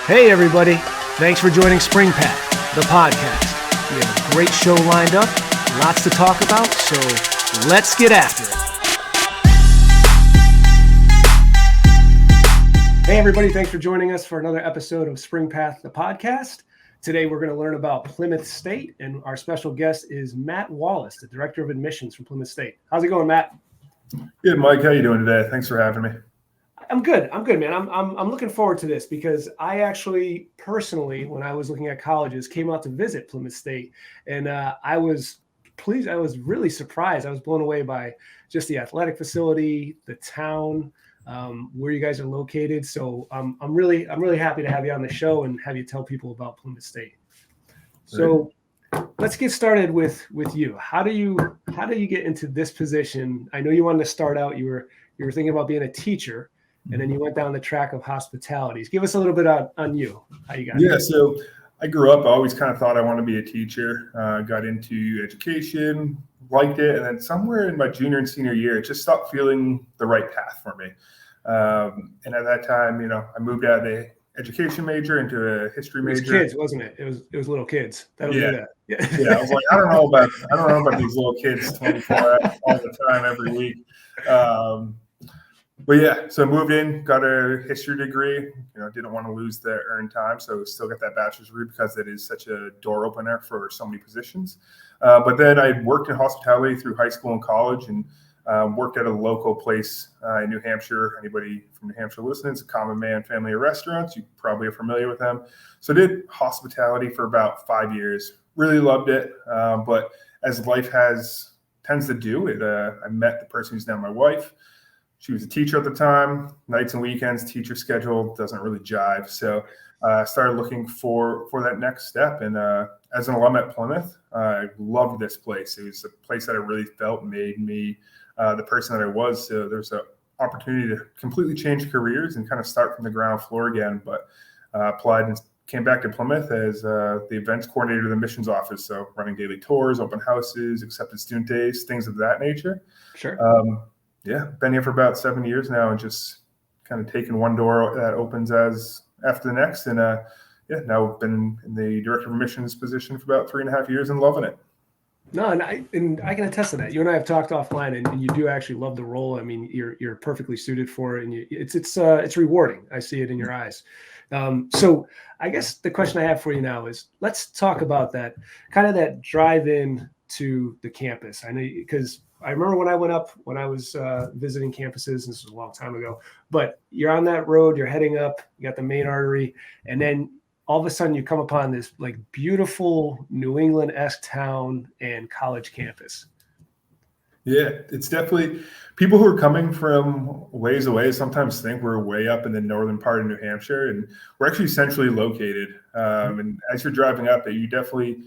Hey, everybody. Thanks for joining SpringPath, the podcast. We have a great show lined up, lots to talk about, so let's get after it. Hey, everybody. Thanks for joining us for another episode of SpringPath, the podcast. Today, we're going to learn about Plymouth State, and our special guest is Matt Wallace, the Director of Admissions from Plymouth State. How's it going, Matt? Good, Mike. How you doing today? Thanks for having me. I'm good, man. I'm looking forward to this because I actually personally, when I was looking at colleges, came out to visit Plymouth State, and I was pleased. I was really surprised. I was blown away by just the athletic facility, the town, where you guys are located. So I'm really happy to have you on the show and have you tell people about Plymouth State. So let's get started with you. How do you get into this position? I know you wanted to start out. You were thinking about being a teacher. And then you went down the track of hospitality. Give us a little bit on you, how you got it. So I grew up, I always kind of thought I wanted to be a teacher, got into education, liked it. And then somewhere in my junior and senior year, it just stopped feeling the right path for me. And at that time, I moved out of the education major into a history major. It was kids, wasn't it? It was little kids. That'll do that. Yeah. I was like, I don't know about these little kids 24 hours all the time, every week. But yeah, so I moved in, got a history degree, didn't want to lose the earned time. So still got that bachelor's degree because it is such a door opener for so many positions. But then I worked in hospitality through high school and college and worked at a local place in New Hampshire. Anybody from New Hampshire listening, it's a Common Man family of restaurants. You probably are familiar with them. So I did hospitality for about 5 years, really loved it. But as life tends to do, I met the person who's now my wife. She was a teacher at the time. Nights and weekends, teacher schedule doesn't really jive. So I started looking for that next step. And as an alum at Plymouth, I loved this place. It was a place that I really felt made me the person that I was. So there's an opportunity to completely change careers and kind of start from the ground floor again. But applied and came back to Plymouth as the events coordinator of the admissions office. So running daily tours, open houses, accepted student days, things of that nature. Sure. Been here for about 7 years now and just kind of taking one door that opens as after the next. And now I've been in the director of admissions position for about 3.5 years and loving it. No, and I can attest to that. You and I have talked offline, and you do actually love the role. I mean, you're perfectly suited for it, and it's rewarding. I see it in your eyes. So I guess the question I have for you now is, let's talk about that drive in to the campus. I know because I remember when I was visiting campuses, this was a long time ago, but you're on that road, you're heading up, you got the main artery, and then all of a sudden you come upon this like beautiful New England-esque town and college campus. Yeah, it's definitely people who are coming from ways away sometimes think we're way up in the northern part of New Hampshire, and we're actually centrally located. And as you're driving up, you definitely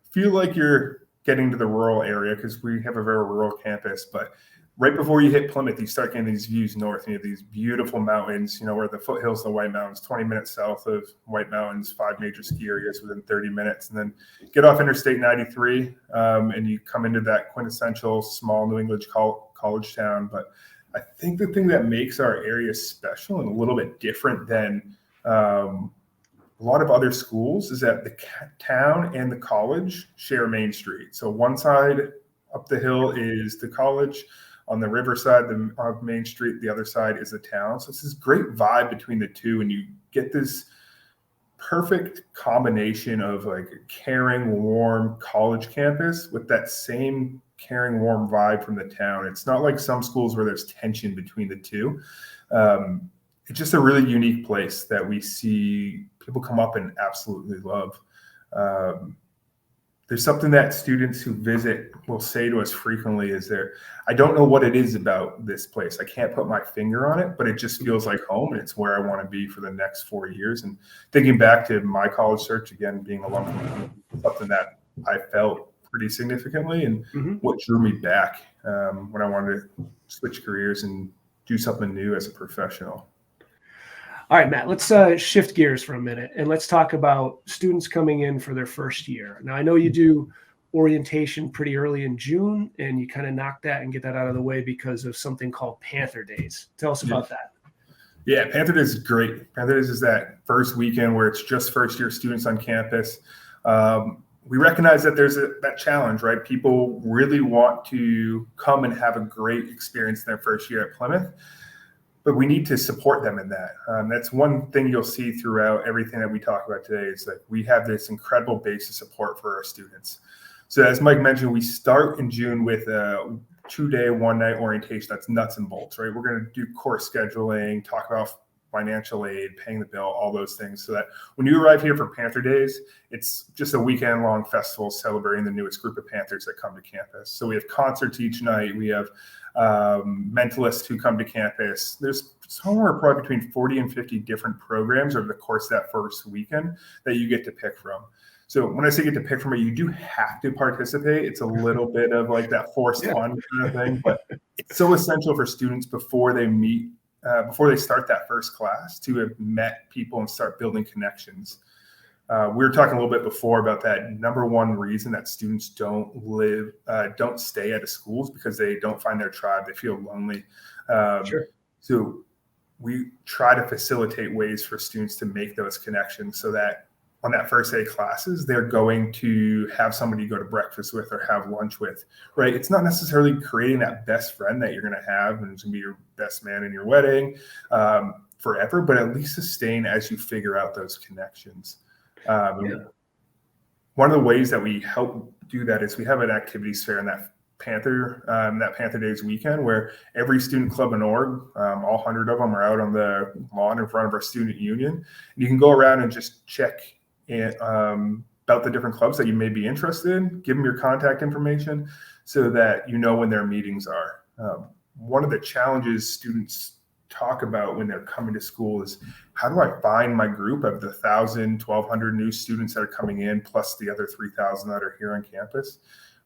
feel like you're getting to the rural area because we have a very rural campus. But right before you hit Plymouth, you start getting these views north. You have these beautiful mountains, where the foothills of the White Mountains, 20 minutes south of White Mountains, 5 major ski areas within 30 minutes. And then get off Interstate 93 and you come into that quintessential small New England college town. But I think the thing that makes our area special and a little bit different than a lot of other schools is that the town and the college share Main Street. So one side up the hill is the college. On the riverside of Main Street, the other side is the town. So it's this great vibe between the two, and you get this perfect combination of like a caring, warm college campus with that same caring, warm vibe from the town. It's not like some schools where there's tension between the two. It's just a really unique place that we see people come up and absolutely love. There's something that students who visit will say to us frequently I don't know what it is about this place. I can't put my finger on it, but it just feels like home, and it's where I want to be for the next 4 years. And thinking back to my college search, again, being a lump, something that I felt pretty significantly and what drew me back when I wanted to switch careers and do something new as a professional. All right, Matt, let's shift gears for a minute and let's talk about students coming in for their first year. Now, I know you do orientation pretty early in June, and you kind of knock that and get that out of the way because of something called Panther Days. Tell us about that. Yeah, Panther Days is great. Panther Days is that first weekend where it's just first-year students on campus. We recognize that there's that challenge, right? People really want to come and have a great experience in their first year at Plymouth, but we need to support them in that. That's one thing you'll see throughout everything that we talk about today is that we have this incredible base of support for our students. So as Mike mentioned, we start in June with a 2-day, 1-night orientation. That's nuts and bolts, right? We're going to do course scheduling, talk about financial aid, paying the bill, all those things, so that when you arrive here for Panther Days, it's just a weekend-long festival celebrating the newest group of Panthers that come to campus. So we have concerts each night. We have mentalists who come to campus. There's somewhere probably between 40 and 50 different programs over the course of that first weekend that you get to pick from. So when I say get to pick from it, you do have to participate. It's a little bit of like that forced fun kind of thing, but it's so essential for students before they meet, before they start that first class, to have met people and start building connections. We were talking a little bit before about that number one reason that students don't stay at a school is because they don't find their tribe. They feel lonely. Sure. So we try to facilitate ways for students to make those connections so that on that first day of classes, they're going to have somebody to go to breakfast with or have lunch with, right? It's not necessarily creating that best friend that you're going to have and it's going to be your best man in your wedding forever, but at least sustain as you figure out those connections. One of the ways that we help do that is we have an activities fair in that Panther Days weekend where every student club and org, all 100 of them, are out on the lawn in front of our student union. And you can go around and just check about the different clubs that you may be interested in, give them your contact information so that you know when their meetings are. One of the challenges students talk about when they're coming to school is, how do I find my group of the 1,000, 1,200 new students that are coming in, plus the other 3,000 that are here on campus?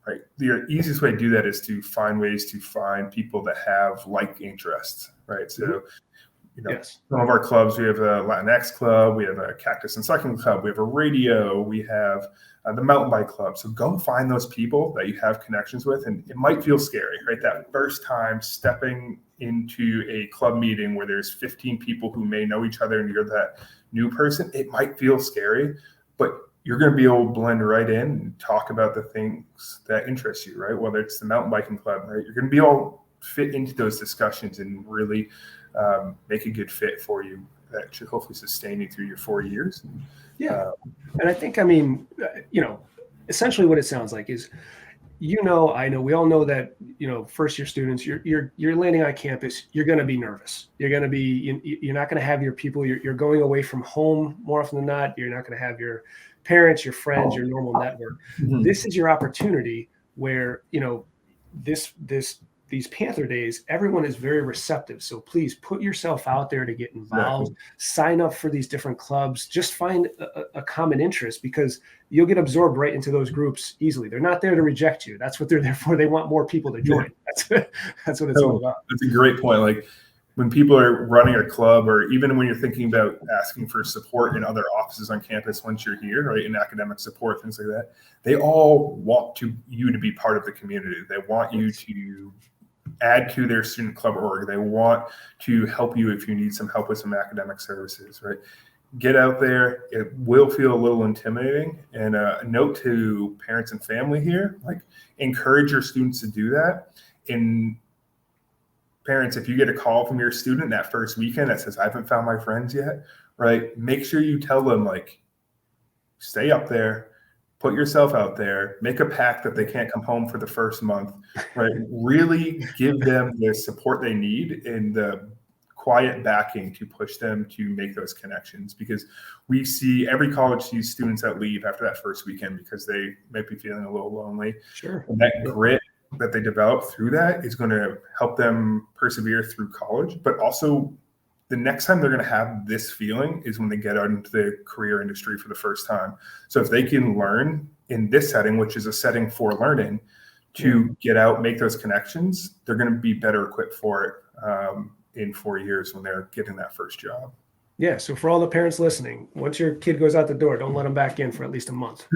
Right. The easiest way to do that is to find ways to find people that have like interests, right? So, some of our clubs, we have a Latinx club, we have a Cactus and Sucking club, we have a radio, we have the mountain bike club. So go find those people that you have connections with, and it might feel scary, right? That first time stepping into a club meeting where there's 15 people who may know each other and you're that new person, it might feel scary, but you're going to be able to blend right in and talk about the things that interest you, right? Whether it's the mountain biking club, right? You're going to be able to fit into those discussions and really make a good fit for you that should hopefully sustain you through your 4 years. And I think, essentially what it sounds like is, I know, we all know that, first year students, you're landing on campus, you're going to be nervous. You're going to be, you're not going to have your people, you're going away from home more often than not. You're not going to have your parents, your friends, your normal network. Mm-hmm. This is your opportunity where, these Panther Days, everyone is very receptive. So please put yourself out there to get involved, sign up for these different clubs, just find a common interest, because you'll get absorbed right into those groups easily. They're not there to reject you. That's what they're there for. They want more people to join. That's what it's all about. That's a great point. Like when people are running a club, or even when you're thinking about asking for support in other offices on campus once you're here, right, in academic support, things like that, they all want you to be part of the community. They want you to add to their student club org. They want to help you if you need some help with some academic services, right? Get out there. It will feel a little intimidating. And a note to parents and family here, like, encourage your students to do that. And parents, if you get a call from your student that first weekend that says, I haven't found my friends yet, right? Make sure you tell them, like, stay up there, put yourself out there, make a pact that they can't come home for the first month, right? Really give them the support they need and the quiet backing to push them to make those connections, because we see every college sees students that leave after that first weekend because they might be feeling a little lonely. Sure. And that grit that they develop through that is going to help them persevere through college, but also the next time they're going to have this feeling is when they get out into the career industry for the first time. So if they can learn in this setting, which is a setting for learning, to get out, make those connections, they're going to be better equipped for it in 4 years when they're getting that first job. Yeah. So for all the parents listening, once your kid goes out the door, don't let them back in for at least a month.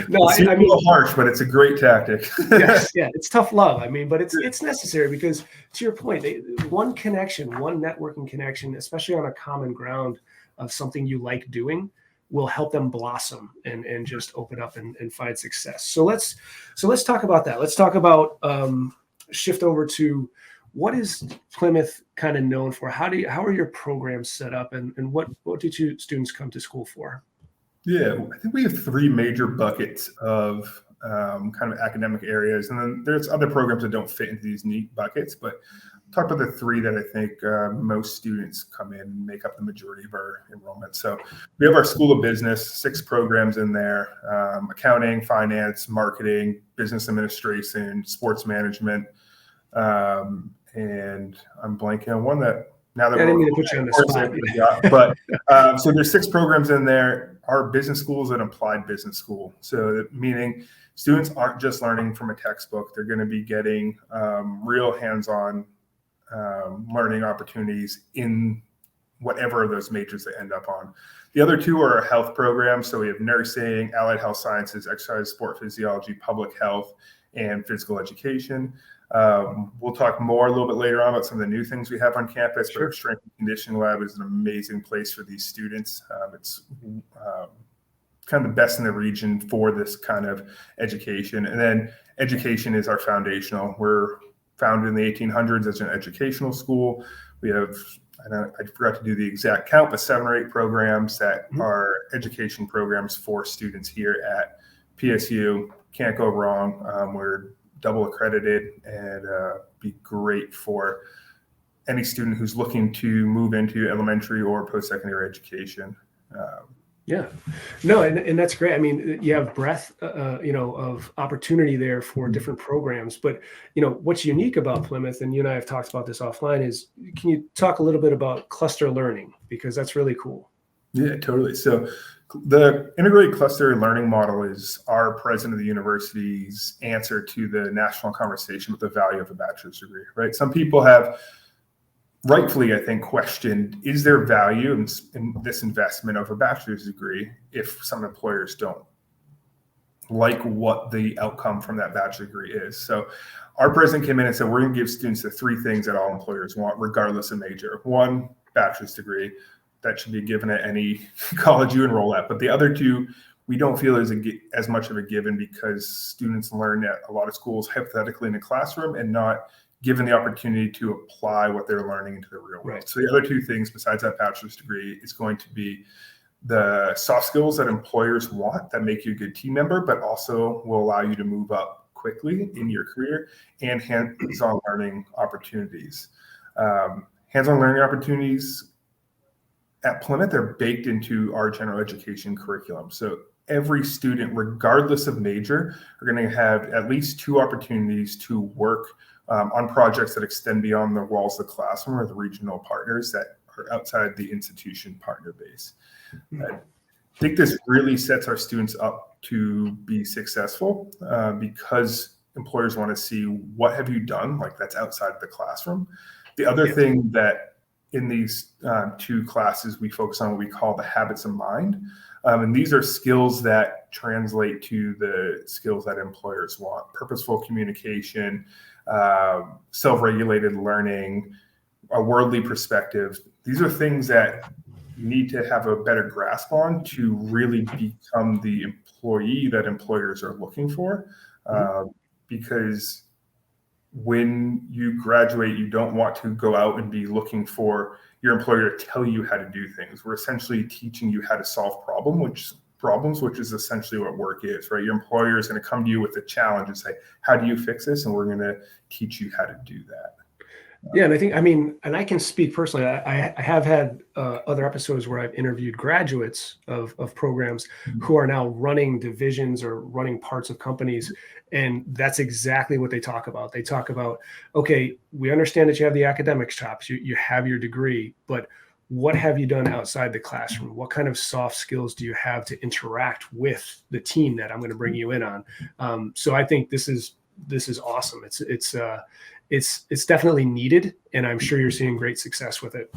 No, It seems I a mean, little harsh, but it's a great tactic. yes, yeah, it's tough love. I mean, but it's necessary because, to your point, one connection, one networking connection, especially on a common ground of something you like doing, will help them blossom and just open up and find success. So let's talk about that. Let's talk about shift over to what is Plymouth kind of known for? How are your programs set up, and what did you students come to school for? Yeah, I think we have three major buckets of kind of academic areas, and then there's other programs that don't fit into these neat buckets. But talk about the three that I think most students come in and make up the majority of our enrollment. So we have our School of Business, 6 programs in there: accounting, finance, marketing, business administration, sports management, and I'm blanking on one that. Now that I didn't mean to put you on the spot. But so there's 6 programs in there. Our business school is an applied business school. So meaning students aren't just learning from a textbook. They're going to be getting real hands-on learning opportunities in whatever of those majors they end up on. The other 2 are health programs. So we have nursing, allied health sciences, exercise, sport physiology, public health, and physical education. We'll talk more a little bit later on about some of the new things we have on campus. Sure. But our strength and conditioning lab is an amazing place for these students. It's kind of the best in the region for this kind of education. And then education is our foundational. We're founded in the 1800s as an educational school. We have, I forgot to do the exact count, but 7 or 8 programs that are education programs for students here at PSU. Can't go wrong. We're double accredited, and be great for any student who's looking to move into elementary or post-secondary education. Yeah, no, and that's great. I mean, you have breadth, of opportunity there for different programs. But what's unique about Plymouth, and you and I have talked about this offline, is can you talk a little bit about cluster learning, because that's really cool. Yeah, totally. So the integrated cluster learning model is our president of the university's answer to the national conversation with the value of a bachelor's degree, right? Some people have rightfully, I think, questioned, is there value in this investment of a bachelor's degree if some employers don't like what the outcome from that bachelor's degree is? So our president came in and said, we're going to give students the 3 things that all employers want, regardless of major. 1, bachelor's degree. That should be given at any college you enroll at. But the other 2, we don't feel is as much of a given, because students learn at a lot of schools hypothetically in a classroom and not given the opportunity to apply what they're learning into the real world. Right. So the other 2 things besides that bachelor's degree is going to be the soft skills that employers want that make you a good team member, but also will allow you to move up quickly in your career, and hands-on learning opportunities. Hands-on learning opportunities at Plymouth are baked into our general education curriculum. So every student, regardless of major, are going to have at least 2 opportunities to work on projects that extend beyond the walls of the classroom or the regional partners that are outside the institution partner base. I think this really sets our students up to be successful because employers want to see, what have you done? Like, that's outside of the classroom. The other thing that in these 2 classes, we focus on what we call the habits of mind. And these are skills that translate to the skills that employers want: purposeful communication, self-regulated learning, a worldly perspective. These are things that you need to have a better grasp on to really become the employee that employers are looking for. Because when you graduate, you don't want to go out and be looking for your employer to tell you how to do things. We're essentially teaching you how to solve problems, which is essentially what work is, right? Your employer is going to come to you with a challenge and say, how do you fix this? And we're going to teach you how to do that. Yeah, and I can speak personally. I have had other episodes where I've interviewed graduates of programs who are now running divisions or running parts of companies. And that's exactly what they talk about. They talk about, okay, we understand that you have the academics chops, you have your degree, but what have you done outside the classroom? What kind of soft skills do you have to interact with the team that I'm going to bring you in on? So I think this is awesome. it's definitely needed, and I'm sure you're seeing great success with it.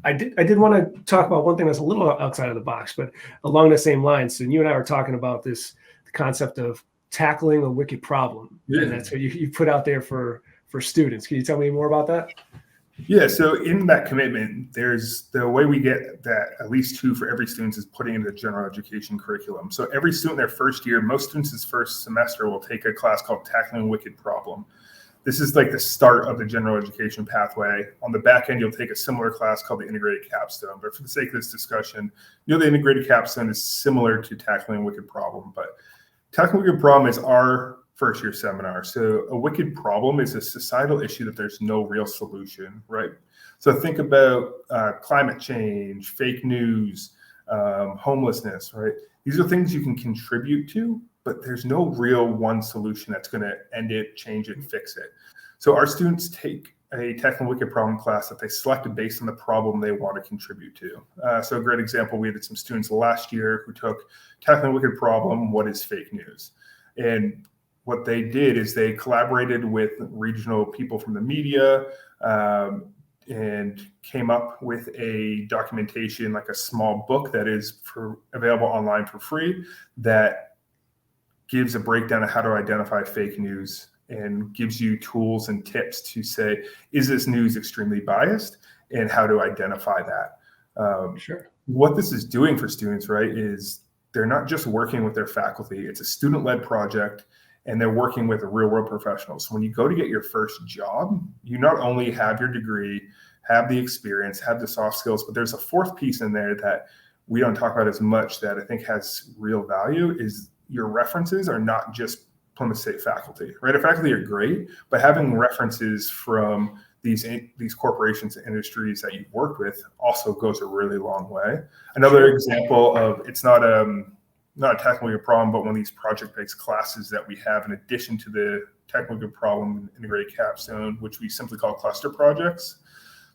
I did want to talk about one thing that's a little outside of the box, but along the same lines. So you and I were talking about the concept of tackling a wicked problem, and that's what you put out there for students. Can you tell me more about that? Yeah, so in that commitment, there's the way we get that at least 2 for every student is putting into the general education curriculum. So every student their first year, most students' first semester will take a class called Tackling a Wicked Problem. This is like the start of the general education pathway. On the back end, you'll take a similar class called the integrated capstone. But for the sake of this discussion, the integrated capstone is similar to Tackling a Wicked Problem. But Tackling a Wicked Problem is our first year seminar. So a wicked problem is a societal issue that there's no real solution, right? So think about climate change, fake news, homelessness, right? These are things you can contribute to, but there's no real one solution that's going to end it, change it, fix it. So our students take a Tackling a Wicked Problem class that they selected based on the problem they want to contribute to. So a great example, we had some students last year who took Tackling a Wicked Problem, what is fake news? And what they did is they collaborated with regional people from the media and came up with a documentation, like a small book that is available online for free, that gives a breakdown of how to identify fake news and gives you tools and tips to say, is this news extremely biased, and how to identify that. Sure. What this is doing for students, right, is they're not just working with their faculty. It's a student-led project, and they're working with real-world professionals. So when you go to get your first job, you not only have your degree, have the experience, have the soft skills, but there's a fourth piece in there that we don't talk about as much that I think has real value, is your references are not just Plymouth State faculty, right? Our faculty are great, but having references from these corporations and industries that you've worked with also goes a really long way. Another example of, it's not technically a problem, but one of these project-based classes that we have in addition to the technical problem integrated capstone, which we simply call cluster projects.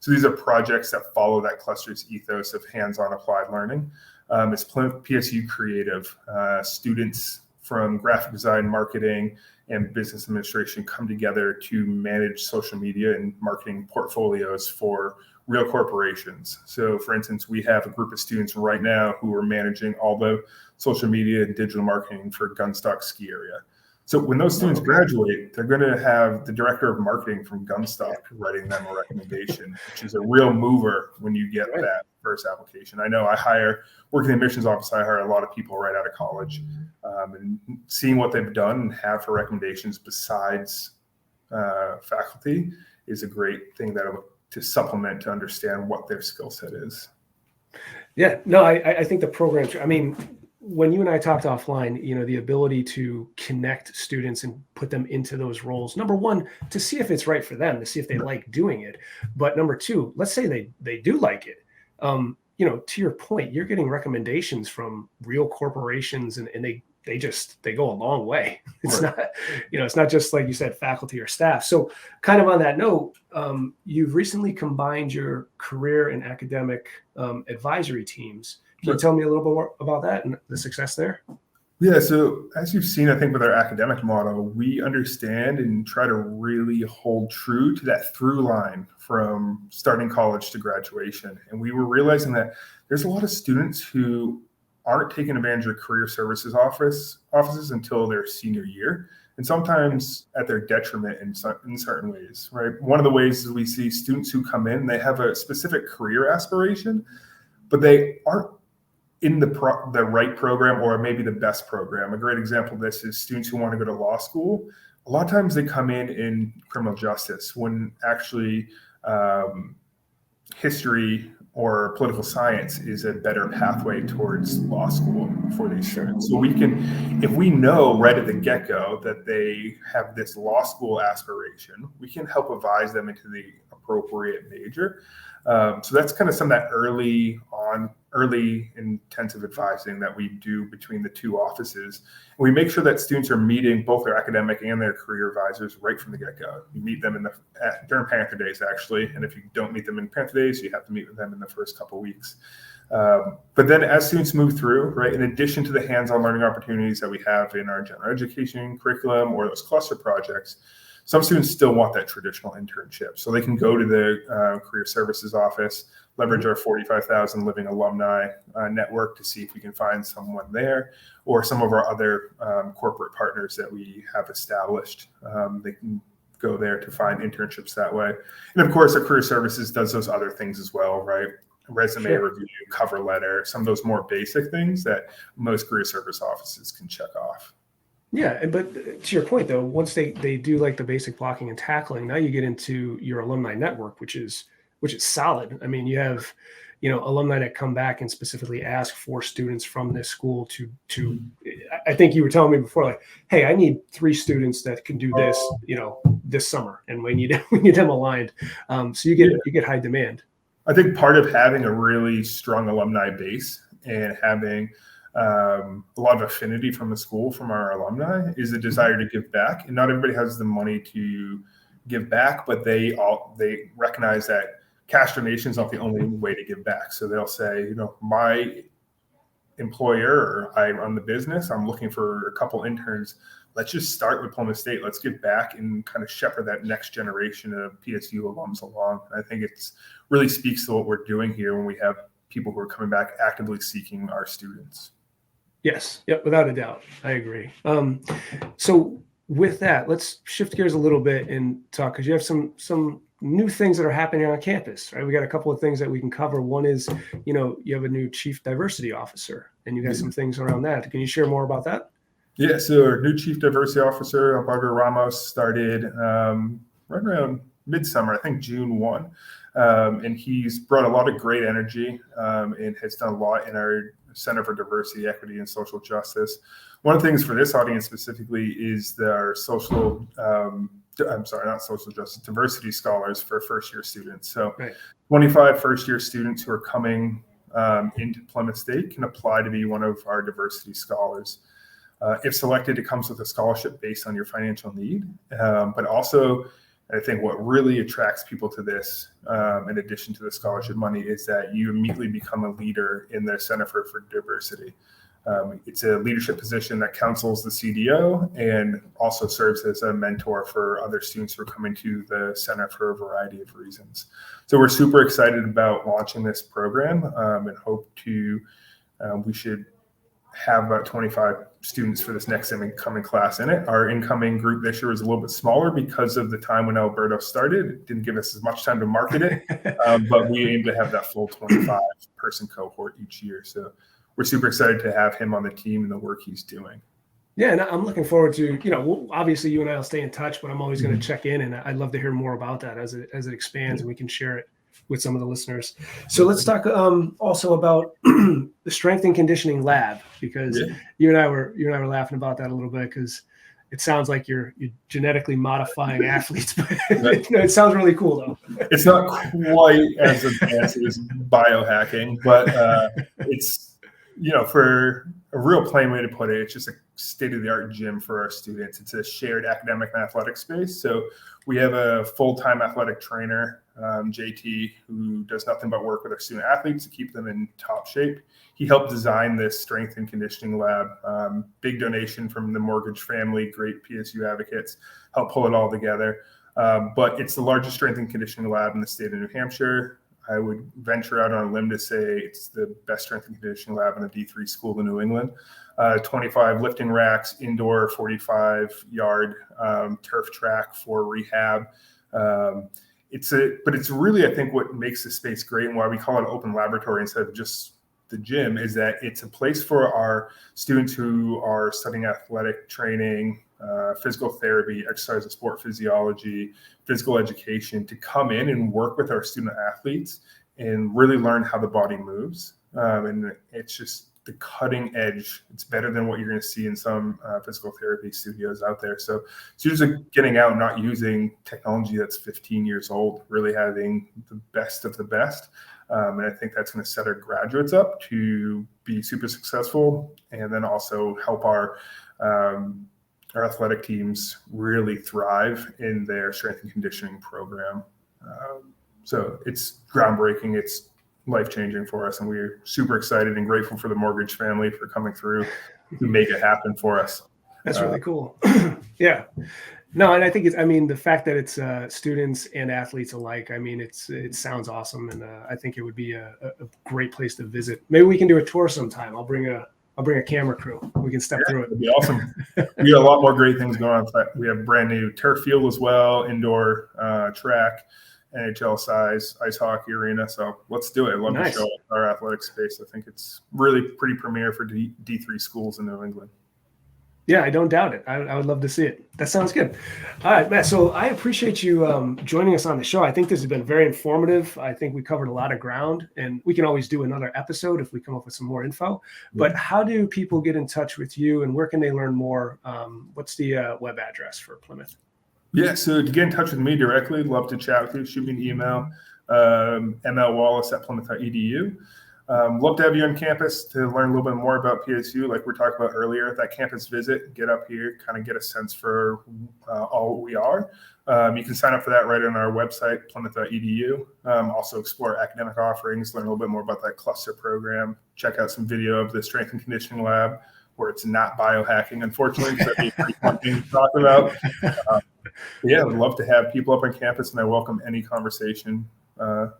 So these are projects that follow that cluster's ethos of hands-on applied learning. It's Plymouth PSU Creative. Students from graphic design, marketing, and business administration come together to manage social media and marketing portfolios for real corporations. So for instance, we have a group of students right now who are managing all the social media and digital marketing for Gunstock ski area. So when those students graduate, they're going to have the director of marketing from Gunstock writing them a recommendation, which is a real mover when you get that first application. I know working in the admissions office, I hire a lot of people right out of college, and seeing what they've done and have for recommendations besides faculty is a great thing to supplement to understand what their skill set is. Yeah, no, I think the programs, I mean, when you and I talked offline, the ability to connect students and put them into those roles, number one, to see if it's right for them, to see if they like doing it. But number two, let's say they do like it. To your point, you're getting recommendations from real corporations, and they go a long way. It's not, it's not just like you said, faculty or staff. So kind of on that note, you've recently combined your career and academic advisory teams. Can you tell me a little bit more about that and the success there? Yeah, so as you've seen, I think with our academic model, we understand and try to really hold true to that through line from starting college to graduation. And we were realizing that there's a lot of students who aren't taking advantage of career services offices until their senior year, and sometimes at their detriment in certain ways, right? One of the ways is we see students who come in, they have a specific career aspiration, but they aren't in the right program or maybe the best program. A great example of this is students who want to go to law school. A lot of times they come in criminal justice when actually history or political science is a better pathway towards law school for these students. So if we know right at the get-go that they have this law school aspiration, we can help advise them into the appropriate major. So that's kind of some of that early intensive advising that we do between the two offices. And we make sure that students are meeting both their academic and their career advisors right from the get-go. You meet them during Panther Days, actually. And if you don't meet them in Panther Days, you have to meet with them in the first couple of weeks. But then as students move through, right, in addition to the hands-on learning opportunities that we have in our general education curriculum or those cluster projects, some students still want that traditional internship. So they can go to the career services office, leverage our 45,000 Living Alumni Network to see if we can find someone there, or some of our other corporate partners that we have established. They can go there to find internships that way. And of course, our career services does those other things as well, right? Resume review, cover letter, some of those more basic things that most career service offices can check off. Yeah, but to your point though, once they do like the basic blocking and tackling, now you get into your alumni network, which is solid. I mean, you have, alumni that come back and specifically ask for students from this school to I think you were telling me before, like, hey, I need 3 students that can do this, this summer, and we need them aligned. So you get high demand. I think part of having a really strong alumni base and having a lot of affinity from the school, from our alumni, is a desire to give back. And not everybody has the money to give back, but they recognize that cash donation is not the only way to give back. So they'll say, my employer, or I run the business, I'm looking for a couple interns. Let's just start with Plymouth State. Let's give back and kind of shepherd that next generation of PSU alums along. And I think it's really speaks to what we're doing here when we have people who are coming back actively seeking our students. Yes. Yep. Without a doubt. I agree. So with that, let's shift gears a little bit and talk, because you have some new things that are happening on campus, right? We got a couple of things that we can cover. One is, you have a new chief diversity officer, and you got some things around that. Can you share more about that? Yeah. So our new chief diversity officer, Barbara Ramos, started right around midsummer, I think June 1. And he's brought a lot of great energy and has done a lot in our Center for Diversity, Equity, and Social Justice. One of the things for this audience specifically is our diversity scholars for first-year students. So 25 first-year students who are coming into Plymouth State can apply to be one of our diversity scholars. If selected, it comes with a scholarship based on your financial need, but also, I think what really attracts people to this, in addition to the scholarship money, is that you immediately become a leader in the Center for Diversity. It's a leadership position that counsels the CDO and also serves as a mentor for other students who are coming to the center for a variety of reasons. So we're super excited about launching this program and hope to, we should have about 25 students for this next incoming class in it. Our incoming group this year was a little bit smaller because of the time when Alberto started. It didn't give us as much time to market it, but we aim to have that full 25-person cohort each year. So we're super excited to have him on the team and the work he's doing. Yeah, and I'm looking forward to, obviously you and I will stay in touch, but I'm always going to check in, and I'd love to hear more about that as it expands and we can share it with some of the listeners. So let's talk also about the strength and conditioning lab, because you and I were laughing about that a little bit, because it sounds like you're genetically modifying athletes, but it sounds really cool though. It's not quite as advanced as biohacking, but it's, for a real plain way to put it, it's just a state-of-the-art gym for our students. It's a shared academic and athletic space. So we have a full-time athletic trainer, JT, who does nothing but work with our student athletes to keep them in top shape. He helped design this strength and conditioning lab. Big donation from the Mortgage family, great PSU advocates, helped pull it all together. But it's the largest strength and conditioning lab in the state of New Hampshire. I would venture out on a limb to say it's the best strength and conditioning lab in a D3 school in New England. 25 lifting racks, indoor 45-yard turf track for rehab. But it's really, I think, what makes the space great and why we call it an open laboratory instead of just the gym, is that it's a place for our students who are studying athletic training, physical therapy, exercise and sport physiology, physical education, to come in and work with our student athletes and really learn how the body moves. And it's just the cutting edge. It's better than what you're going to see in some physical therapy studios out there. So students are getting out, not using technology that's 15 years old, really having the best of the best. And I think that's going to set our graduates up to be super successful, and then also help our athletic teams really thrive in their strength and conditioning program. So it's groundbreaking. It's life-changing for us, and we're super excited and grateful for the Mortgage family for coming through to make it happen for us. That's really cool. Yeah. No, and I think I mean, the fact that it's students and athletes alike, I mean, it sounds awesome. And I think it would be a great place to visit. Maybe we can do a tour sometime. I'll bring a camera crew. We can step through it. It'd be awesome. We got a lot more great things going on. We have brand new turf field as well, indoor track, NHL size ice hockey arena. So let's do it. I'd love to show our athletic space. I think it's really pretty premier for D3 schools in New England. Yeah, I don't doubt it. I would love to see it. That sounds good. All right, Matt. So I appreciate you joining us on the show. I think this has been very informative. I think we covered a lot of ground, and we can always do another episode if we come up with some more info. But how do people get in touch with you, and where can they learn more? What's the web address for Plymouth? Yeah, so to get in touch with me directly, love to chat with you. Shoot me an email, mlwallace@plymouth.edu. Love to have you on campus to learn a little bit more about PSU, like we're talking about earlier. That campus visit, get up here, kind of get a sense for all we are. You can sign up for that right on our website, plymouth.edu. Also explore academic offerings, learn a little bit more about that cluster program, check out some video of the strength and conditioning lab, where it's not biohacking, unfortunately. So that'd be a pretty fun thing to talk about. Yeah, I'd love to have people up on campus, and I welcome any conversation that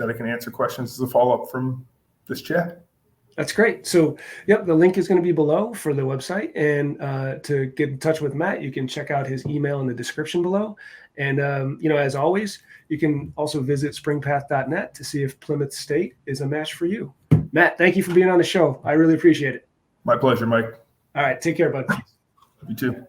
I can answer questions as a follow-up from this chat. That's great. So, yep, the link is going to be below for the website. And to get in touch with Matt, you can check out his email in the description below. And, as always, you can also visit springpath.net to see if Plymouth State is a match for you. Matt, thank you for being on the show. I really appreciate it. My pleasure, Mike. All right. Take care, bud. You too.